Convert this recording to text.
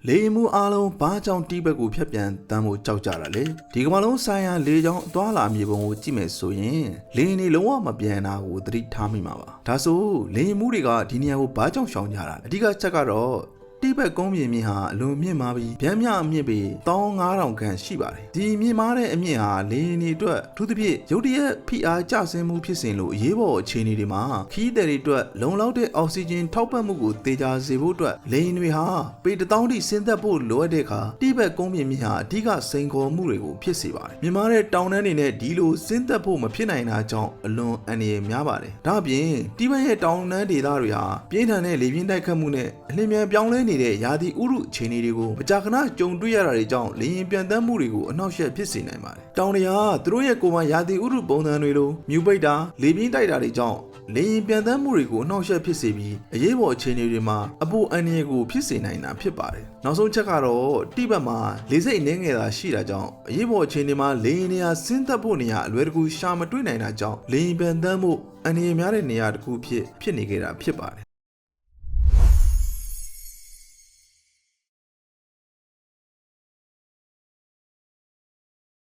လေမှုအားလုံးဘာကြောင့်တိဘက်ကိုဖြတ်ပြန်တမ်းဖို့ကြောက်ကြတာလေဒီကမ္ဘာလုံးဆိုင်ရာလေကြောင်းသွားလာမြေပုံကိုကြည့်မယ်ဆိုရင်လေနေလုံးဝမပြန်တာကိုသတိထားမိမှာပါဒါဆိုလေမှုတွေကဒီနေရာကိုဘာကြောင့်ရှောင်ကြတာလဲအဓိကချက်ကတော့တိဘက်ကုန်းမြေမြင့်ဟာအလွန်မြင့်မားပြီးဗျမ်းမြအမြင့်ပေ15000ခန့်ရှိပါတယ်ဒီမြင့်မားတဲ့အမြင့်ဟာလေနေအတွက်ထူးသဖြင့်ရုတ်တရက်ဖိအားကျဆင်းမှုဖြစ်စဉ်လို့အရေးပေါ်အခြေအနေတွေမှာခီးသည်တွေအတွက်လုံလောက်တဲ့အောက်ဆီဂျင်ထောက်ပံ့မှုကိုတေချာစေဖို့အတွက်လေတွေဟာပေ1000ထိဆင်းသက်ဖို့လိုအပ်တဲ့အခါတိဘက်ကုန်းမြေမြင့်ဟာအဓိကစိန်ခေါ်မှုတွေကိုဖြစ်စေပါတယ်မြင့်မားတဲ့တောင်တန်းတွေနဲ့ဒီလိုဆင်းသက်ဖို့မဖြစ်နိုင်တာကြောင့်အလွန်အန္တရာယ်များပါတယ်ဒါအပြင်တိဘက်ရဲ့တောင်တန်းဒေသတွေဟာပြင်းထန်တဲ့လေပြင်းတိုက်ခတ်မှုနဲ့အလင်းမြန်ပြောင်းလဲနေတဲ့ရာသီဥတုအခြေအနေတွေကိုမကြာခဏကြုံတွေ့ရတာတွေကြောင့်လေရင်ပြန်တမ်းမှုတွေကိုအနှောက်အယှက်ဖြစ်စေနိုင်ပါတယ်။တောင်တွေဟာသူတို့ရဲ့ကိုယ်ပိုင်ရာသီဥတုပုံစံတွေလိုမြူပိတ်တာလေပြင်းတိုက်တာတွေကြောင့်လေရင်ပြန်တမ်းမှုတွေကိုအနှောက်အယှက်ဖြစ်စေပြီးအရေးပေါ်အခြေအနေတွေမှာအပိုအန္တရာယ်ကိုဖြစ်စေနိုင်တာဖြစ်ပါတယ်။နောက်ဆုံးချက်ကတော့တိဘက်မှာလေစိတ်နှင်းငယ်တာရှိတာကြောင့်အရေးပေါ်အခြေအနေမှာလေရင်နေရာဆင်းသက်ဖို့နေရာအလွယ်တကူရှာမတွေ့နိုင်တာကြောင့်လေရင်ပြန်တမ်းမှုအန္တရာယ်များတဲ့နေရာတစ်ခုဖြစ်နေခဲ့တာဖြစ်ပါတယ်